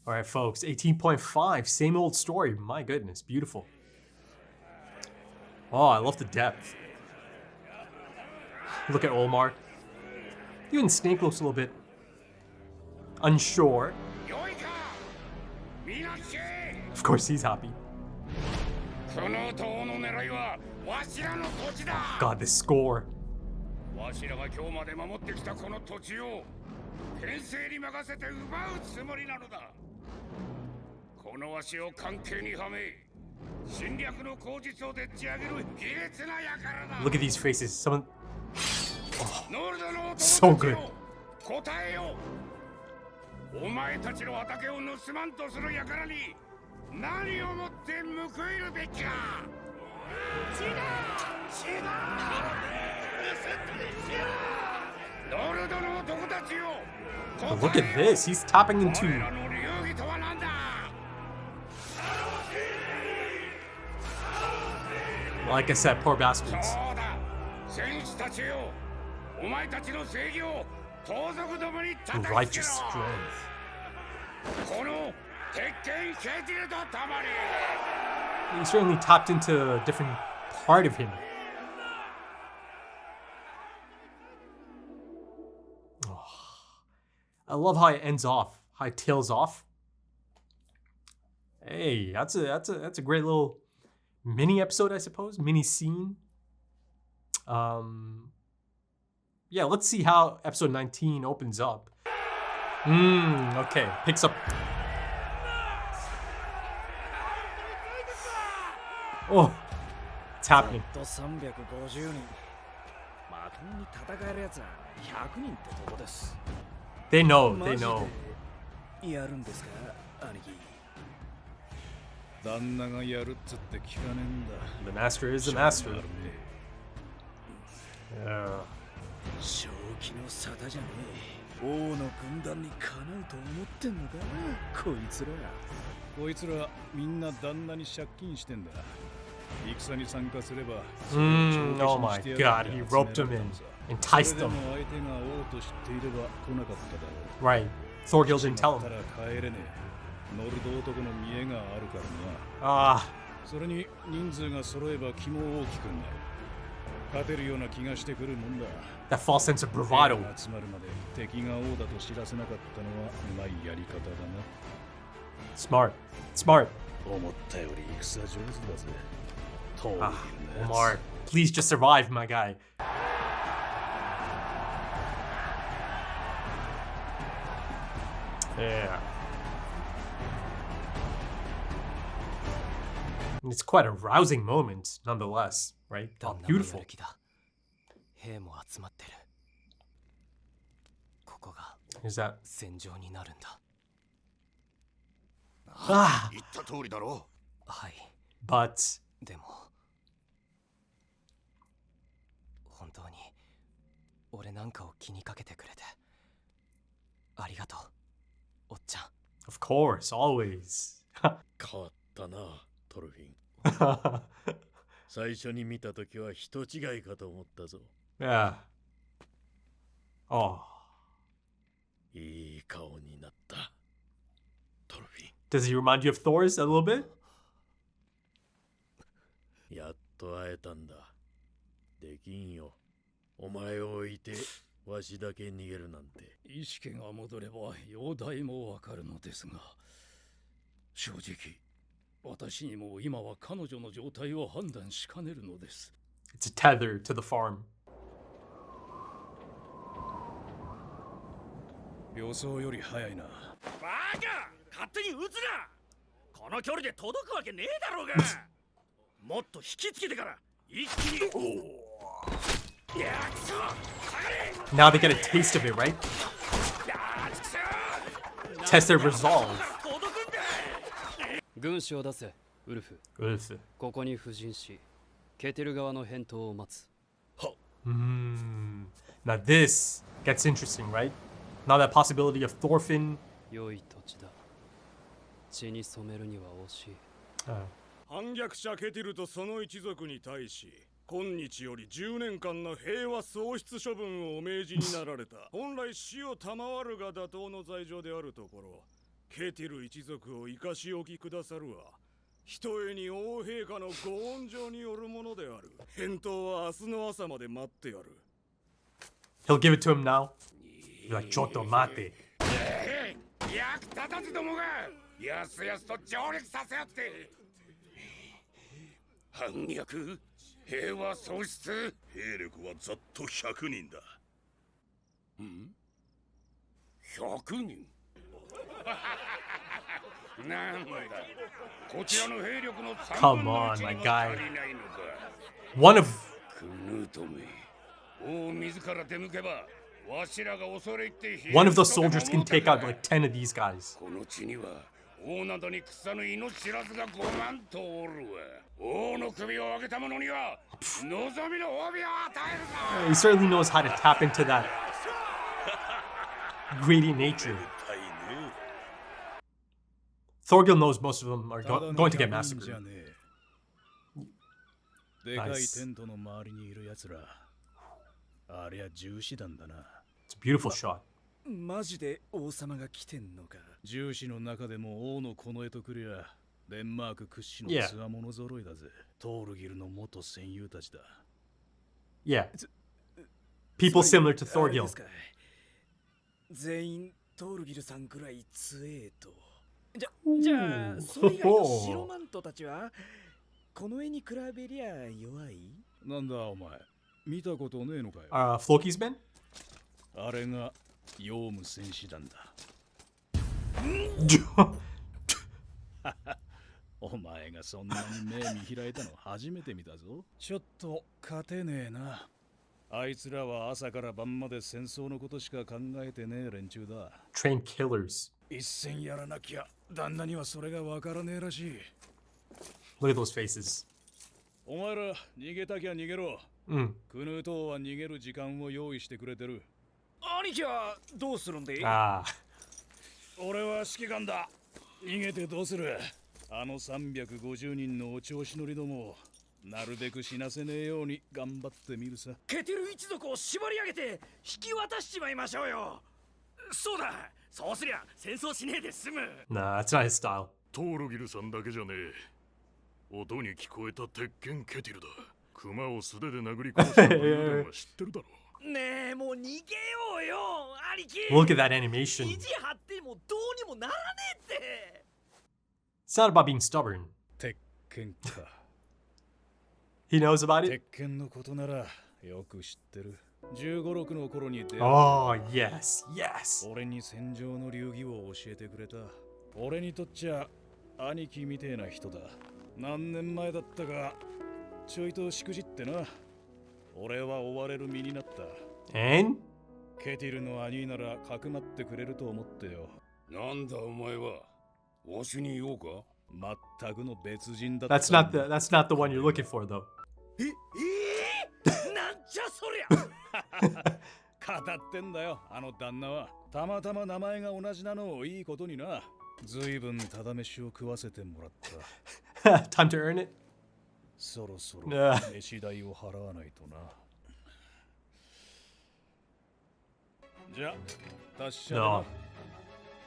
All right, folks, 18.5, same old story. My goodness, beautiful. Oh, I love the depth. Look at Olmar. Even Snake looks a little bit unsure. Of course, he's happy. God, this score. Look at these faces. Someone. Oh, so good. But look at this. He's tapping into. Like I said, poor bastards. Righteous strength. He certainly tapped into a different part of him. Oh, I love how it ends off, how it tails off. Hey, that's a great little mini episode, I suppose, mini scene. Yeah, let's see how episode 19 opens up. Okay, picks up. Oh, it's happening. They know. The master is the master. Yeah. こいつらみんな旦那に借金してんだ。戦に参加すれば。Oh my God! He roped him in, enticed him. Right. Thorgil didn't tell him. ノルド男の見栄があるからな。それに人数が揃えば気も大きくなる。勝てるような気がしてくるもんだ。That false sense of bravado. 集まるまで敵が王だと知らせなかったのはうまいやり方だな。Smart. Smart. 思ったより戦上手だぜ。Omar, please just survive, my guy. Yeah. It's quite a rousing moment, nonetheless, right? Oh, beautiful. Is that? But. 本当に俺なんかを気にかけてくれてありがとう、おっちゃん。Of course, always. 変わったな、トルフィン。最初に見たときは人違いかと思ったぞ。Yeah. Oh. いい顔になった、トルフィン。Does he remind you of Thor's a little bit? やっと会えたんだ。できんよ。お前を置いてわしだけ逃げるなんて。意識が戻れば容体もわかるのですが、正直私にも今は彼女の状態を判断しかねるのです。It's a tether to the farm. 予想より早いな。バカ！勝手に撃つな！この距離で届くわけねえだろうが。もっと引きつけてから一気に。Now they get a taste of it, right? Test their resolve. 軍師を出せ、ウルフ。ウルフ。ここに布陣し、ケテル側の返答を待つ。Now this gets interesting, right? Now that possibility of Thorfinn. 良い土地だ。血に染めるには惜しい。反逆者ケティルとその一族に対し、今日より10年間の平和喪失処分をお命じになられた。本来死を賜るが妥当の罪状であるところ、ケティル一族を生かしおきくださるは、ひとえに王陛下のご恩情によるものである。返答は明日の朝まで待ってやる。 He'll give it to him now. Be like, Choto mate. 役立たずどもがやすやすと上陸させよって。反逆、平和喪失、兵力はざっと100人だ。100人なんだ、こちらの兵力の3分の1にも足りないのか。 One of クヌートめ、王自ら出向けばわしらが恐れ入って one of those soldiers can take out like 10 of these guys. この地には王などに腐ぬ命知らずが5万とおるわ。王の首を上げた者には望みの褒美を与えるぞ。 He certainly knows how to tap into that greedy nature. Thorgil knows most of them are going to get massacred. でかいテントの周りにいる奴ら、ありゃ重視団だな。 It's a beautiful shot. マジで王様が来てんのか。重視の中でも王のこの絵とくりゃデンマーク屈指の強者揃いだぜ。トールギルの元戦友たちだ。Yeah. People similar to Thorgil. 全員トールギルさんくらい強えと。じゃあそれ以外の白マントたちはこの絵に比べりゃ弱い。なんだお前、見たことねえのかよ。Floki's men? あれがヨウム戦士団だ。お前がそんなに目見開いたの初めて見たぞ。ちょっと勝てねえな。あいつらは朝から晩まで戦争のことしか考えてねえ連中だ。 Trained killers. 一戦やらなきゃ旦那にはそれがわからねえらしい。 Look at those faces. お前ら逃げたきゃ逃げろ。クヌート王は逃げる時間を用意してくれてる。兄貴はどうするんで？ 俺は指揮官だ。逃げてどうする？あの350人のお調子乗りどもなるべく死なせねえように頑張ってみるさ。ケテル一族を縛り上げて引き渡しちまいましょうよ。そうだ、そうすりゃ戦争しねえで済む。 Nah, that's not his style. トールギルさんだけじゃねえ。音に聞こえた鉄拳ケティルだ。熊を素手で殴り殺したのは知ってるだろ。ねえ、もう逃げようよ、兄貴。 Look at that animation. 意地張ってもどうにもならねえって。 It's not about being stubborn. 鉄拳か。He knows about it? 鉄拳のことならよく知ってる。15、6の頃に出会った。 Oh, yes, yes. 俺に戦場の流儀を教えてくれた。俺にとっちゃ兄貴みてえな人だ。何年前だったかちょいとしくじってな。俺は追われる身になった。 And? ケティルの兄ならかくまってくれると思ってよ。なんだお前は。わしに言おうか。全くの別人だった。 That's not the one you're looking for, though. なんじゃそりゃ。語ってんだよ、あの旦那は。たまたま名前が同じなのをいいことにな。ずいぶんただ飯を食わせてもらった。 Time to earn it? そろそろ Nah. 飯代を払わないとな。じゃあ、達者だな。 No.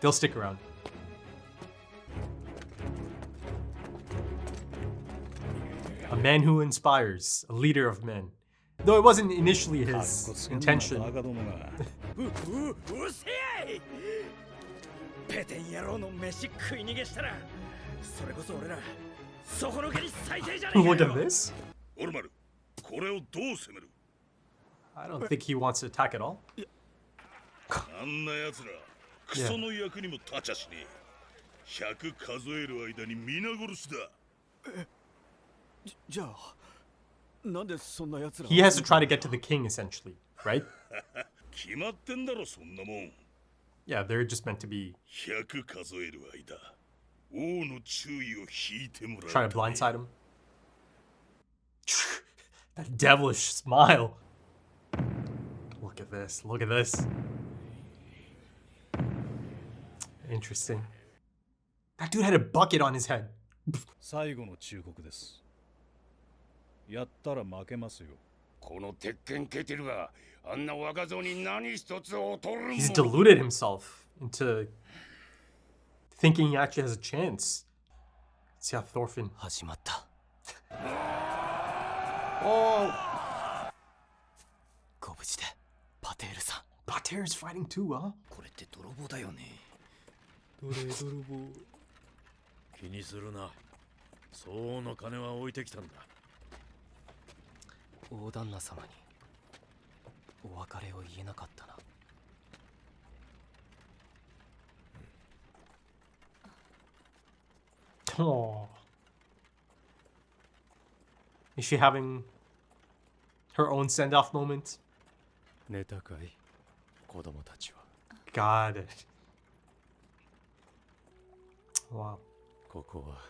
They'll stick around. A man who inspires, a leader of men. Though it wasn't initially his intention. うせえ。ペテン野郎の飯食い逃げしたら、それこそ俺らそこのけに最低じゃねえかよ。 Look at this. オルマル、これをどう攻める？ I don't think he wants to attack at all. あんな奴ら、クソの役にも立ちゃしねえ。100数える間に皆殺しだ。じゃあ、なんでそんな奴ら？ He has to try to get to the king, essentially, right? 決まってんだろ、そんなもん。 Yeah, they're just meant to be 100数える間、王の注意を引いてもらう。 trying to blindside him. That devilish smile. Look at this. Look at this. Interesting. That dude had a bucket on his head. 最後の忠告です。やったら負けますよ。この鉄拳ケテルがあんな若造に何一つ劣るもの。 He's deluded himself into thinking he actually has a chance. Let's see how Thorfinn. 始まった。 Oh, ご無事で、パテールさん。 Pater's fighting too, huh? これって泥棒だよね。どれ泥棒。気にするな。相応の金は置いてきたんだ。大旦那様にお別れを言えなかったな。 Oh. Is she having her own send-off moment? 寝たかい、子供たちは。 Got it. Wow. ここは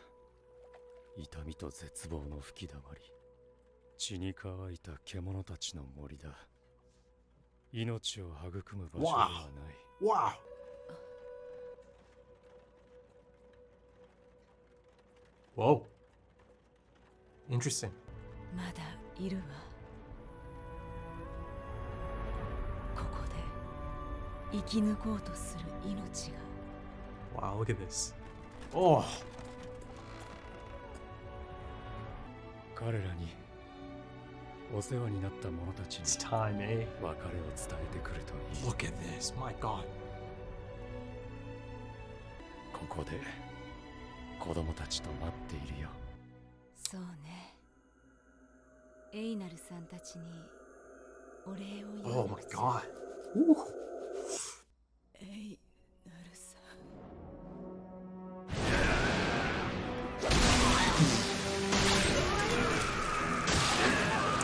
痛みと絶望の吹きだまり、血に乾いた獣たちの森だ。命を育む場所ではない。 Wow. Whoa. Interesting. まだいるわ。ここで生き抜こうとする命が。 Wow, look at this. Oh. 彼らにお世話になった者たちに It's time, eh? 別れを伝えてくるといい。 Look at this. My God. ここで子供たちと待っているよ。そうね。エイナルさんたちにお礼を言 Oh わな my くちゃ。 God. Ooh. エイナルさん。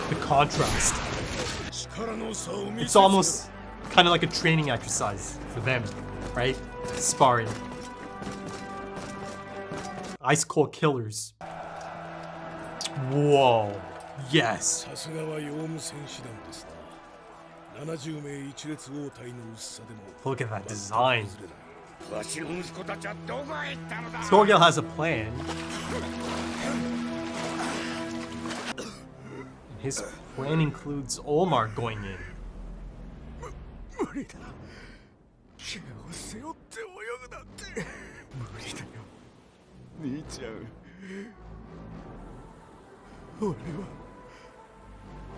The contrast. It's almost kind of like a training exercise for them, right? Sparring. Ice cold killers. Whoa. Yes. さすがはヨウム戦士団ですな。70名一列応対の薄さでも Look at that design. わしの息子たちはどこへ行ったのだ。 Thorgil has a plan. His plan includes Olmar going in. 無理だ。怪我を背負って泳ぐなんて無理だよ。兄ちゃん。俺は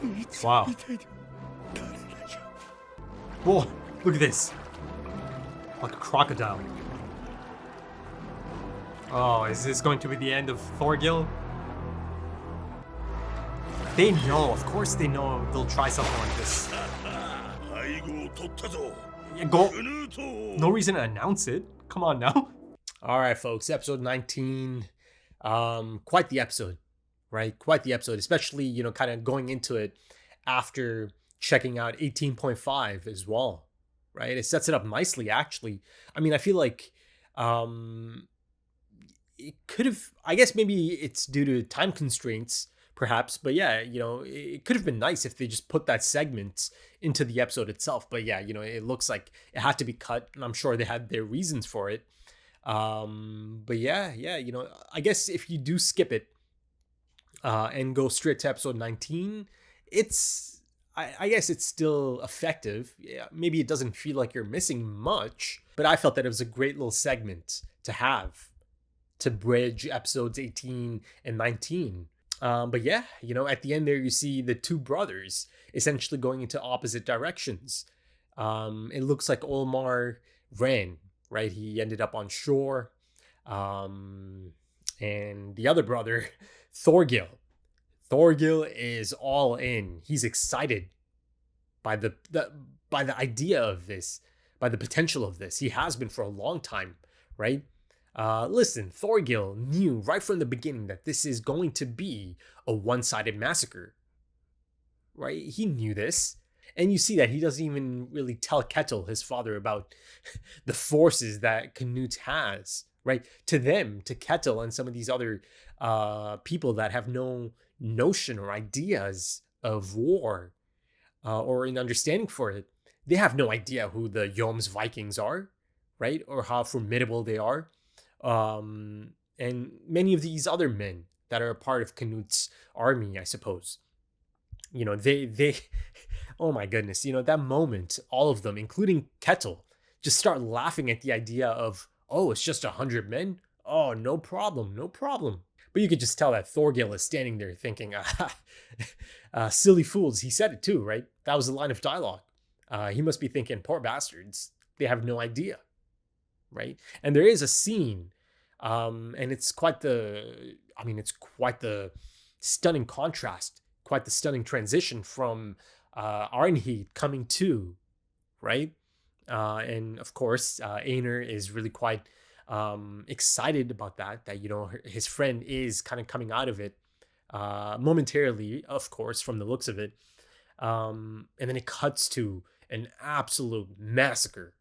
兄ちゃんみたいになれないよ。 Whoa, look at this. Like a crocodile. Oh, is this going to be the end of Thorgil? They know, of course they know they'll try something like this. 背後を取ったぞ。 Yeah, go. グヌート。 No reason to announce it. Come on now. All right, folks. Episode 19. Quite the episode, right? Quite the episode, especially, you know, kind of going into it after checking out 18.5 as well, right? It sets it up nicely, actually. I mean, I feel like it could have, I guess maybe it's due to time constraints, perhaps, but yeah, you know, it could have been nice if they just put that segment into the episode itself. But yeah, you know, it looks like it had to be cut, and I'm sure they had their reasons for it. But yeah, you know, I guess if you do skip it and go straight to episode 19, it's, I guess it's still effective. Yeah, maybe it doesn't feel like you're missing much, but I felt that it was a great little segment to have to bridge episodes 18 and 19. But yeah, you know, at the end there, you see the two brothers essentially going into opposite directions. It looks like Olmar ran, right? He ended up on shore. And the other brother, Thorgil is all in. He's excited by the idea of this, by the potential of this. He has been for a long time, right? Listen, Thorgil knew right from the beginning that this is going to be a one-sided massacre, right? He knew this. And you see that he doesn't even really tell Ketil, his father, about the forces that Canute has, right? To them, to Ketil and some of these other people that have no notion or ideas of war or an understanding for it, they have no idea who the Joms Vikings are, right? Or how formidable they are. And many of these other men that are a part of Canute's army, I suppose. You know, they oh my goodness, you know, that moment, all of them, including Ketil, just start laughing at the idea of Oh, it's just 100 men? Oh, no problem, no problem. But you could just tell that Thorgil is standing there thinking, silly fools. He said it too, right? That was a line of dialogue. He must be thinking, poor bastards. They have no idea, right? And there is a scene, and it's quite the stunning contrast, quite the stunning transition from Arnheid coming to, right? And of course, Einar is really quite excited about that, you know, his friend is kind of coming out of it momentarily, of course, from the looks of it. And then it cuts to an absolute massacre,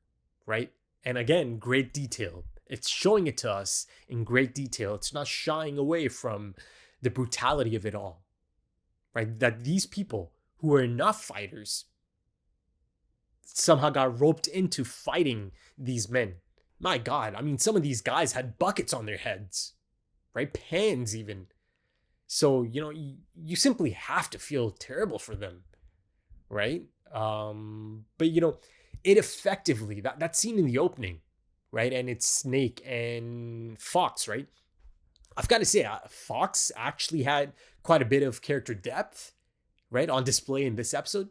right? And again, great detail. It's showing it to us in great detail. It's not shying away from the brutality of it all, right? That these people who are not fighters somehow got roped into fighting these men. My God, I mean, some of these guys had buckets on their heads, right? Pans even. So, you know, you simply have to feel terrible for them, right? But, you know, it effectively, that scene in the opening, right? And it's Snake and Fox, right? I've got to say, Fox actually had quite a bit of character depth, right? On display in this episode,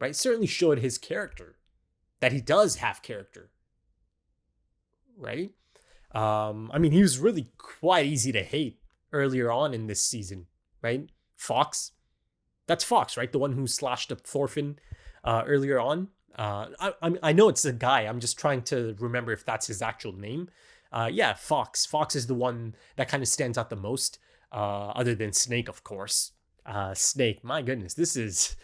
right? Certainly showed his character, that he does have character, right? I mean, he was really quite easy to hate earlier on in this season, right? Fox, that's Fox, right? The one who slashed up Thorfinn earlier on. I know it's a guy. I'm just trying to remember if that's his actual name. Yeah, Fox. Fox is the one that kind of stands out the most, other than Snake, of course. Snake, my goodness, this is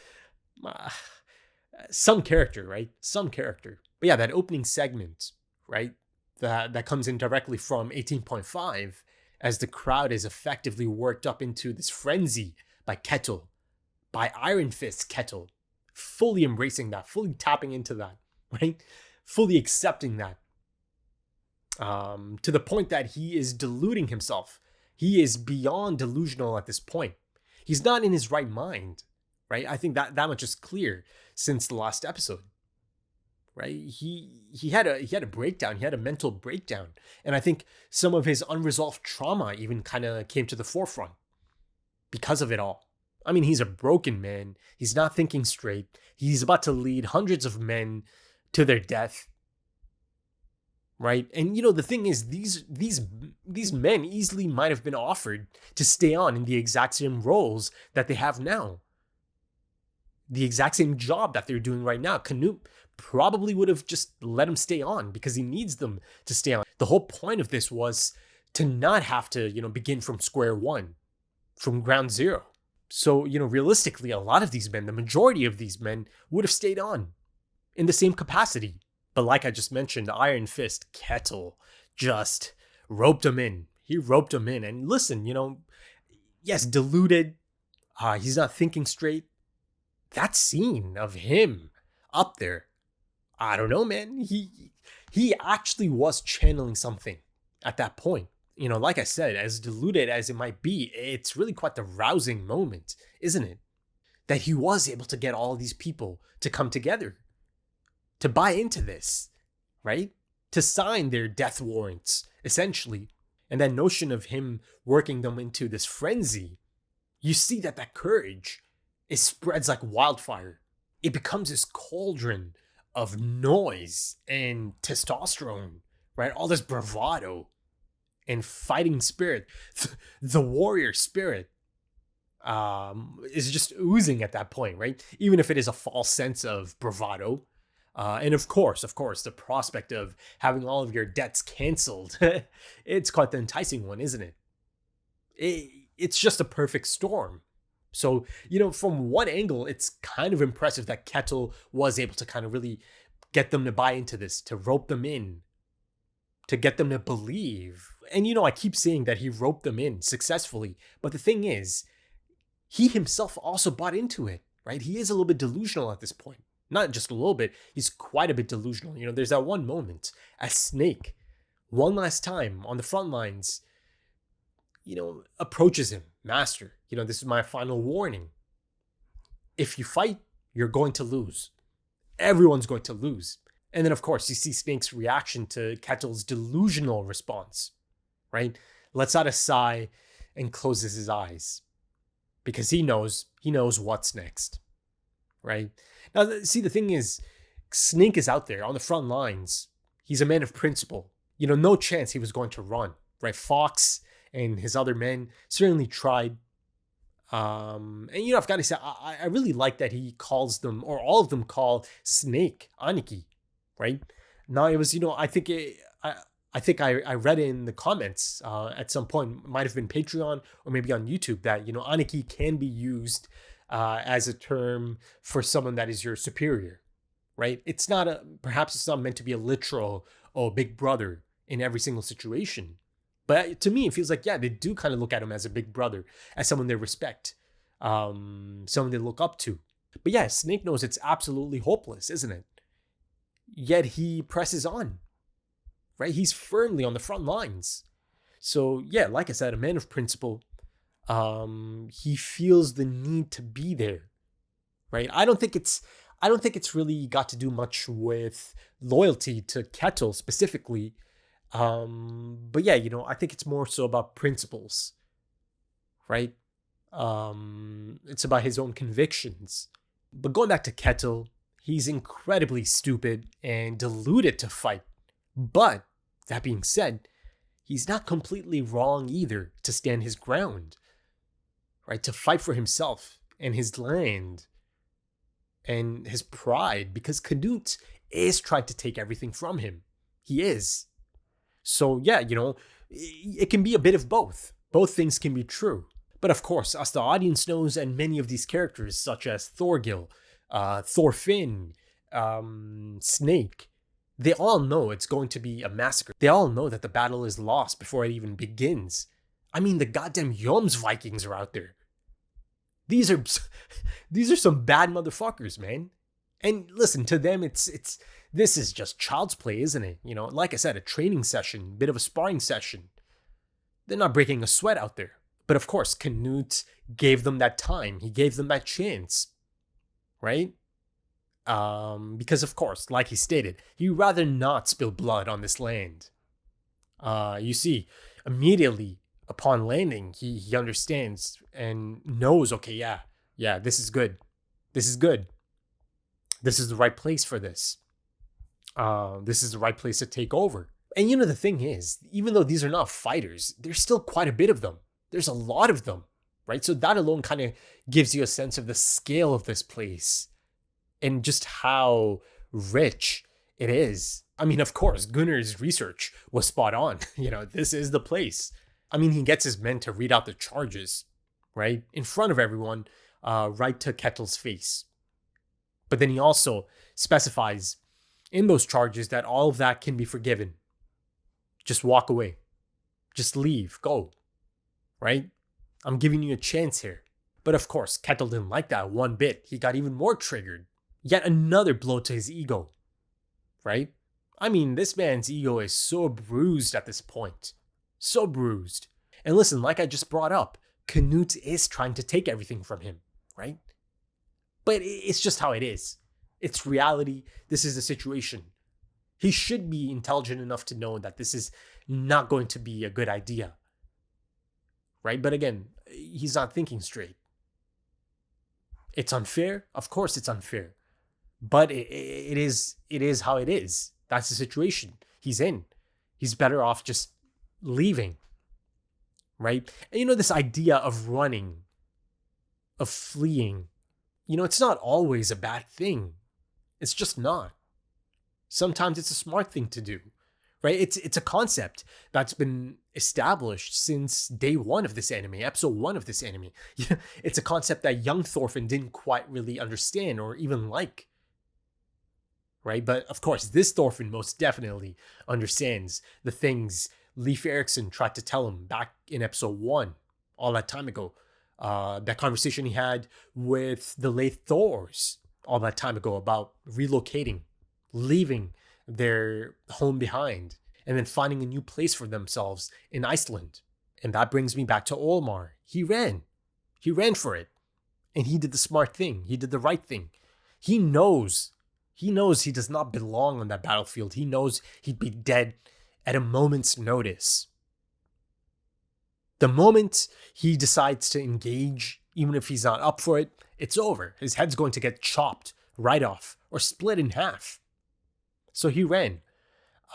some character, right? Some character. But yeah, that opening segment, right? That comes in directly from 18.5 as the crowd is effectively worked up into this frenzy by Ketil, by Iron Fist Ketil, fully embracing that, fully tapping into that, right? Fully accepting that. To the point that he is deluding himself. He is beyond delusional at this point. He's not in his right mind, right? I think that much is clear since the last episode, right? He had a breakdown. He had a mental breakdown. And I think some of his unresolved trauma even kind of came to the forefront because of it all. I mean, he's a broken man. He's not thinking straight. He's about to lead hundreds of men to their death, right? And you know, the thing is, these men easily might have been offered to stay on in the exact same roles that they have now. The exact same job that they're doing right now. Canute probably would have just let him stay on because he needs them to stay on. The whole point of this was to not have to, you know, begin from square one, from ground zero. So, you know, realistically, a lot of these men, the majority of these men would have stayed on in the same capacity. But like I just mentioned, Iron Fist Ketil just roped him in. He roped him in. And listen, you know, yes, deluded. He's not thinking straight. That scene of him up there, I don't know, man. He actually was channeling something at that point. You know, like I said, as deluded as it might be, it's really quite the rousing moment, isn't it? That he was able to get all of these people to come together, to buy into this, right? To sign their death warrants, essentially. And that notion of him working them into this frenzy, you see that courage, it spreads like wildfire. It becomes this cauldron of noise and testosterone, right? All this bravado and fighting spirit. The warrior spirit is just oozing at that point, right? Even if it is a false sense of bravado. And of course, the prospect of having all of your debts canceled, it's quite the enticing one, isn't it? It's just a perfect storm. So, you know, from one angle, it's kind of impressive that Ketil was able to kind of really get them to buy into this, to rope them in, to get them to believe. And, you know, I keep saying that he roped them in successfully. But the thing is, he himself also bought into it, right? He is a little bit delusional at this point. Not just a little bit, he's quite a bit delusional. You know, there's that one moment as Snake, one last time on the front lines, you know, approaches him. Master, you know, this is my final warning. If you fight, you're going to lose. Everyone's going to lose. And then, of course, you see Snake's reaction to Ketil's delusional response, right? Lets out a sigh and closes his eyes because he knows what's next, right? Now, see, the thing is, Snake is out there on the front lines. He's a man of principle. No chance he was going to run, right? Fox and his other men certainly tried. And I've got to say, I really like that he calls them, or all of them call Snake Aniki, right? Now it was, I think I read in the comments at some point, might have been Patreon or maybe on YouTube, that Aniki can be used as a term for someone that is your superior, right? Perhaps it's not meant to be a literal big brother in every single situation. But to me, it feels like, yeah, they do kind of look at him as a big brother, as someone they respect, someone they look up to. But yeah, Snake knows it's absolutely hopeless, isn't it? Yet he presses on, right? He's firmly on the front lines. So yeah, like I said, a man of principle. He feels the need to be there, right? I don't think it's really got to do much with loyalty to Ketil specifically. But yeah, I think it's more so about principles, right? It's about his own convictions. But going back to Ketil, he's incredibly stupid and deluded to fight. But that being said, he's not completely wrong either to stand his ground, right? To fight for himself and his land and his pride, because Canute is trying to take everything from him. He is. So yeah, it can be a bit of both. Both things can be true. But of course, as the audience knows, and many of these characters, such as Thorgil, Thorfinn, Snake, they all know it's going to be a massacre. They all know that the battle is lost before it even begins. I mean, the goddamn Jomsvikings are out there. These are some bad motherfuckers, man. And listen, to them, this is just child's play, isn't it? Like I said, a training session, bit of a sparring session. They're not breaking a sweat out there. But of course, Canute gave them that time. He gave them that chance, right? Because of course, like he stated, he'd rather not spill blood on this land. You see, immediately upon landing, he understands and knows, okay, yeah, this is good. This is good. This is the right place for this. This is the right place to take over. And the thing is, even though these are not fighters, there's still quite a bit of them. There's a lot of them, right? So that alone kind of gives you a sense of the scale of this place and just how rich it is. I mean, of course, Gunnar's research was spot on. This is the place. I mean, he gets his men to read out the charges, right? In front of everyone, right to Ketil's face. But then he also specifies in those charges that all of that can be forgiven. Just walk away. Just leave. Go. Right? I'm giving you a chance here. But of course, Ketil didn't like that one bit. He got even more triggered. Yet another blow to his ego. Right? I mean, this man's ego is so bruised at this point. So bruised. And listen, like I just brought up, Canute is trying to take everything from him. Right? But it's just how it is. It's reality. This is the situation. He should be intelligent enough to know that this is not going to be a good idea. Right? But again, he's not thinking straight. It's unfair. Of course it's unfair. But it is how it is. That's the situation he's in. He's better off just leaving. Right? And this idea of running, of fleeing, it's not always a bad thing. It's just not. Sometimes it's a smart thing to do, right? It's a concept that's been established since day one of this anime, episode 1 of this anime. It's a concept that young Thorfinn didn't quite really understand or even like, right? But of course, this Thorfinn most definitely understands the things Leif Erikson tried to tell him back in episode 1, all that time ago. That conversation he had with the late Thors all that time ago about relocating, leaving their home behind, and then finding a new place for themselves in Iceland. And that brings me back to Olmar. He ran for it. And he did the smart thing. He did the right thing. He knows He knows he does not belong on that battlefield. He knows he'd be dead at a moment's notice. The moment he decides to engage, even if he's not up for it, it's over. His head's going to get chopped right off or split in half. So he ran.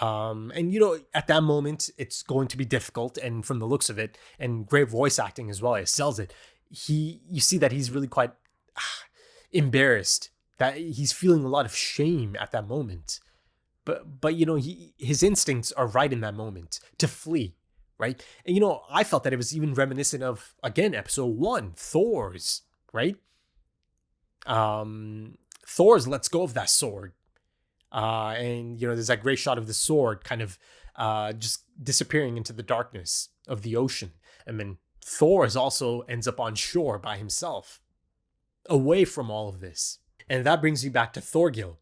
And at that moment, it's going to be difficult. And from the looks of it, and great voice acting as well, it sells it. You see that he's really quite embarrassed, that he's feeling a lot of shame at that moment. But his instincts are right in that moment to flee, right? And I felt that it was even reminiscent of, again, episode 1, Thor's, right? Thor's lets go of that sword. And there's that great shot of the sword kind of just disappearing into the darkness of the ocean. And then Thor also ends up on shore by himself, away from all of this. And that brings me back to Thorgil,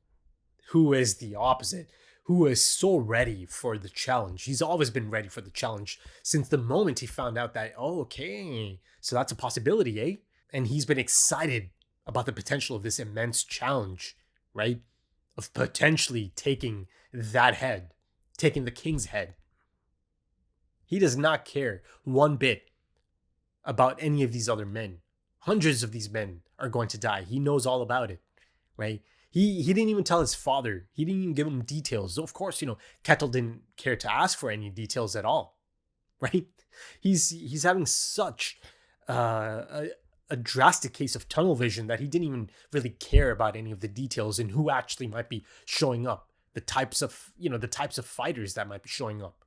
who is the opposite, who is so ready for the challenge. He's always been ready for the challenge since the moment he found out that, okay, so that's a possibility, eh? And he's been excited about the potential of this immense challenge, right? Of potentially taking that head, taking the king's head. He does not care one bit about any of these other men. Hundreds of these men are going to die. He knows all about it, right? He didn't even tell his father. He didn't even give him details. So of course, Ketil didn't care to ask for any details at all, right? He's having such a drastic case of tunnel vision that he didn't even really care about any of the details and who actually might be showing up, the types of fighters that might be showing up.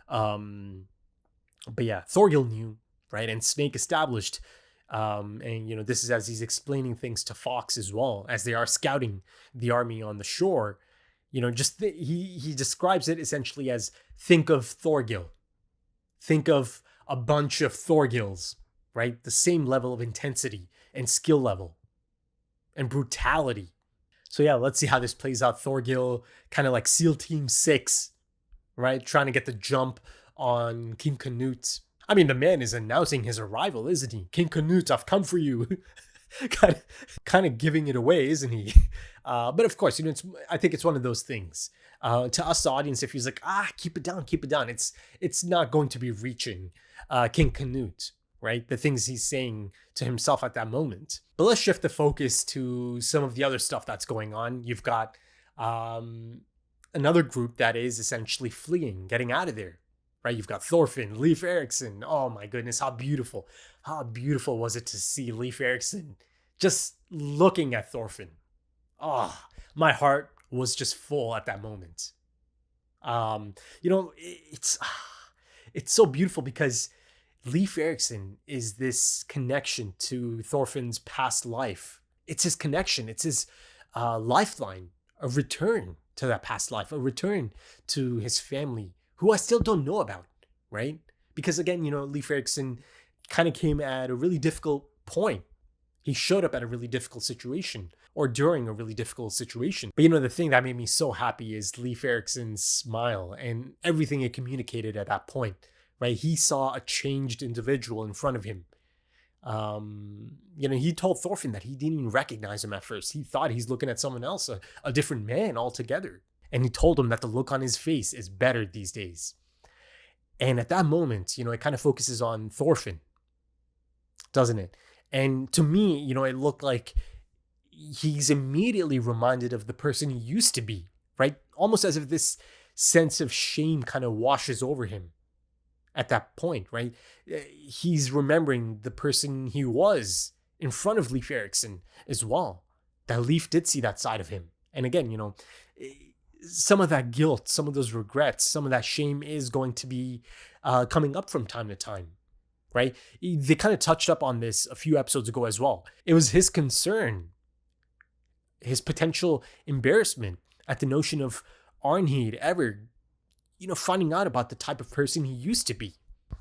But yeah, Thorgil knew, right? And Snake established, and this is as he's explaining things to Fox as well, as they are scouting the army on the shore. He describes it essentially as, think of Thorgil, think of a bunch of Thorgils, right? The same level of intensity and skill level and brutality. So yeah, let's see how this plays out. Thorgil, kind of like SEAL Team 6, right? Trying to get the jump on King Canute. I mean, the man is announcing his arrival, isn't he? King Canute, I've come for you. kind of giving it away, isn't he? But of course, I think it's one of those things. To us, the audience, if he's like, keep it down, it's not going to be reaching King Canute, right? The things he's saying to himself at that moment. But let's shift the focus to some of the other stuff that's going on. You've got another group that is essentially fleeing, getting out of there, right? You've got Thorfinn, Leif Erikson. Oh my goodness, how beautiful was it to see Leif Erikson just looking at Thorfinn. My heart was just full at that moment. It's so beautiful because Leif Erikson is this connection to Thorfinn's past life. It's his connection. It's his lifeline, a return to that past life, a return to his family, who I still don't know about, right? Because again, Leif Erikson kind of came at a really difficult point. He showed up at a really difficult situation, or during a really difficult situation. But the thing that made me so happy is Leif Erikson's smile and everything it communicated at that point. Right, he saw a changed individual in front of him. He told Thorfinn that he didn't even recognize him at first. He thought he's looking at someone else, a different man altogether. And he told him that the look on his face is better these days. And at that moment, it kind of focuses on Thorfinn, doesn't it? And to me, it looked like he's immediately reminded of the person he used to be, right? Almost as if this sense of shame kind of washes over him. At that point, right? He's remembering the person he was in front of Leif Erikson as well. That Leif did see that side of him. And again, some of that guilt, some of those regrets, some of that shame is going to be coming up from time to time, right? They kind of touched up on this a few episodes ago as well. It was his concern, his potential embarrassment at the notion of Arnheid ever finding out about the type of person he used to be.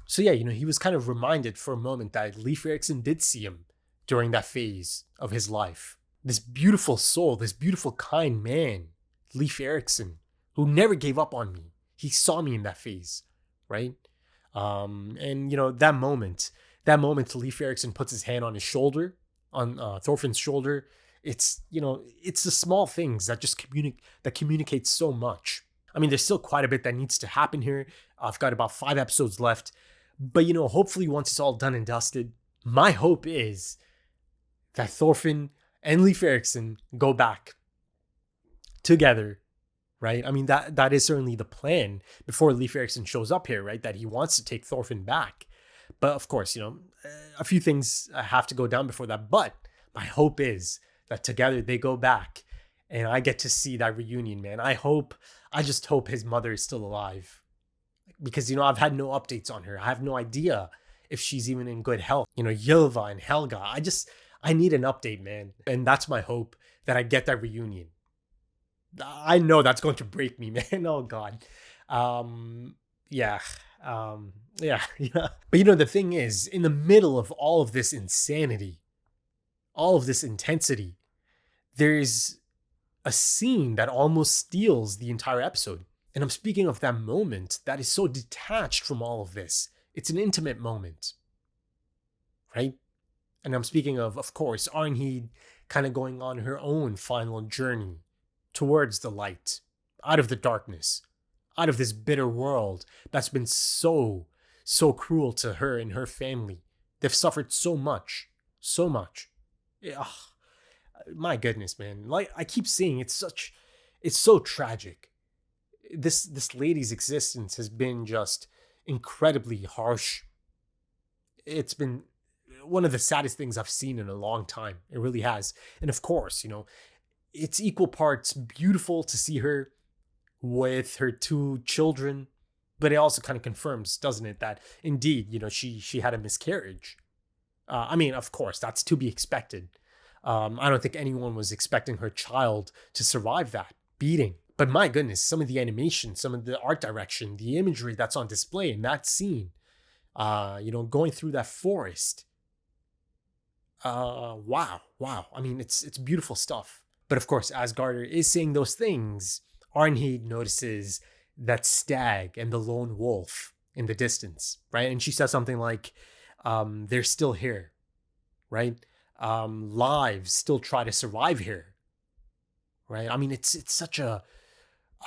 So yeah, he was kind of reminded for a moment that Leif Erikson did see him during that phase of his life. This beautiful soul, this beautiful, kind man, Leif Erikson, who never gave up on me. He saw me in that phase, right? And that moment Leif Erikson puts his hand on his shoulder, on Thorfinn's shoulder, It's, it's the small things that just communicate so much. I mean, there's still quite a bit that needs to happen here. I've got about 5 episodes left, but hopefully once it's all done and dusted, my hope is that Thorfinn and Leif Erikson go back together, right? I mean, that is certainly the plan before Leif Erikson shows up here, right? That he wants to take Thorfinn back. But of course, a few things have to go down before that. But my hope is that together they go back and I get to see that reunion, man. I just hope his mother is still alive. Because, I've had no updates on her. I have no idea if she's even in good health. Ylva and Helga. I need an update, man. And that's my hope, that I get that reunion. I know that's going to break me, man. Oh, God. Yeah. But the thing is, in the middle of all of this insanity, all of this intensity, there's a scene that almost steals the entire episode. And I'm speaking of that moment that is so detached from all of this. It's an intimate moment, right? And I'm speaking of course, Arnheid kind of going on her own final journey towards the light, out of the darkness, out of this bitter world that's been so cruel to her and her family. They've suffered so much. Yeah, my goodness, man. Like I keep saying, it's so tragic. This lady's existence has been just incredibly harsh. It's been one of the saddest things I've seen in a long time. It really has. And of course, it's equal parts beautiful to see her with her 2 children, but it also kind of confirms, doesn't it, that indeed, she had a miscarriage. I mean, of course, that's to be expected. I don't think anyone was expecting her child to survive that beating. But my goodness, some of the animation, some of the art direction, the imagery that's on display in that scene, going through that forest. Wow. I mean, it's beautiful stuff. But of course, as Garter is saying those things, Arnheid notices that stag and the lone wolf in the distance, right? And she says something like, they're still here, right? Lives still try to survive here, right? I mean, it's such a,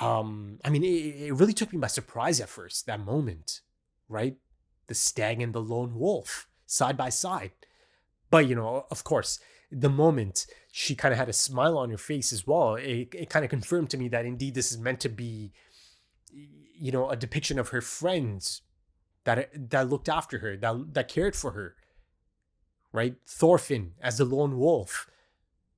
it really took me by surprise at first, that moment, right? The stag and the lone wolf side by side. But, of course, the moment she kind of had a smile on her face as well, it kind of confirmed to me that indeed this is meant to be, a depiction of her friends that looked after her, that cared for her, right? Thorfinn as the lone wolf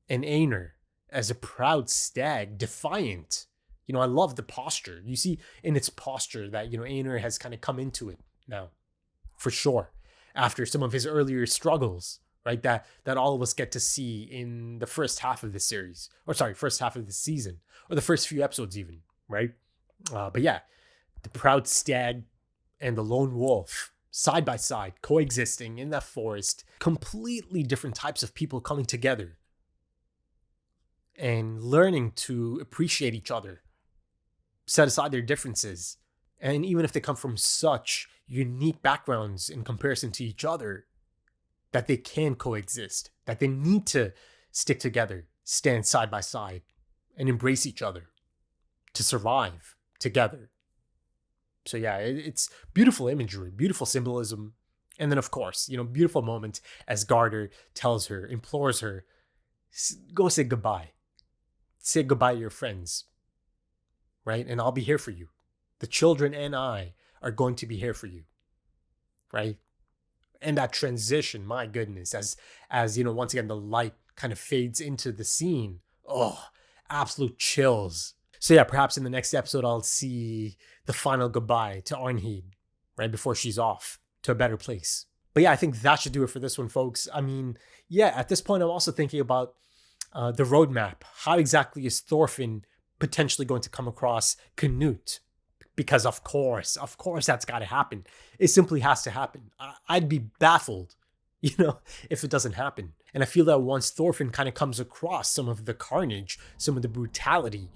and Einar as a proud stag, defiant. I love the posture. You see in its posture that, Einar has kind of come into it now, for sure, after some of his earlier struggles, right? That all of us get to see in the first half of the series, first half of the season, or the first few episodes even, right? But yeah, the proud stag and the lone wolf side by side, coexisting in that forest, completely different types of people coming together and learning to appreciate each other, set aside their differences. And even if they come from such unique backgrounds in comparison to each other, that they can coexist, that they need to stick together, stand side by side, and embrace each other to survive together. So yeah, it's beautiful imagery, beautiful symbolism. And then of course, beautiful moment as Garter tells her, implores her, go say goodbye. Say goodbye to your friends, right? And I'll be here for you. The children and I are going to be here for you, right? And that transition, my goodness, as once again, the light kind of fades into the scene. Oh, absolute chills. So yeah, perhaps in the next episode, I'll see the final goodbye to Arnheid, right before she's off to a better place. But yeah, I think that should do it for this one, folks. I mean, yeah, at this point, I'm also thinking about the roadmap. How exactly is Thorfinn potentially going to come across Canute? Because of course, that's got to happen. It simply has to happen. I'd be baffled, if it doesn't happen. And I feel that once Thorfinn kind of comes across some of the carnage, some of the brutality,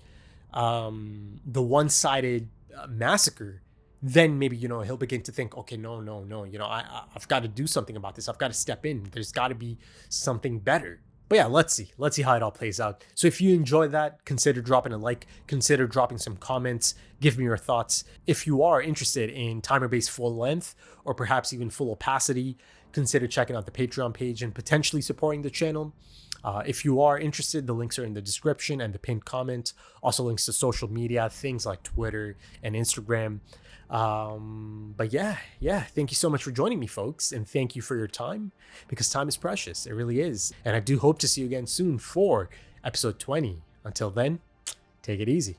the one-sided massacre, then maybe, he'll begin to think, okay, no, I've got to do something about this. I've got to step in. There's got to be something better. But yeah, let's see how it all plays out. So if you enjoy that, consider dropping a like, consider dropping some comments, give me your thoughts. If you are interested in timer-based full length or perhaps even full opacity, consider checking out the Patreon page and potentially supporting the channel. If you are interested, the links are in the description and the pinned comment. Also links to social media, things like Twitter and Instagram. But yeah, thank you so much for joining me, folks, and thank you for your time, because time is precious. It really is. And I do hope to see you again soon for episode 20. Until then, take it easy.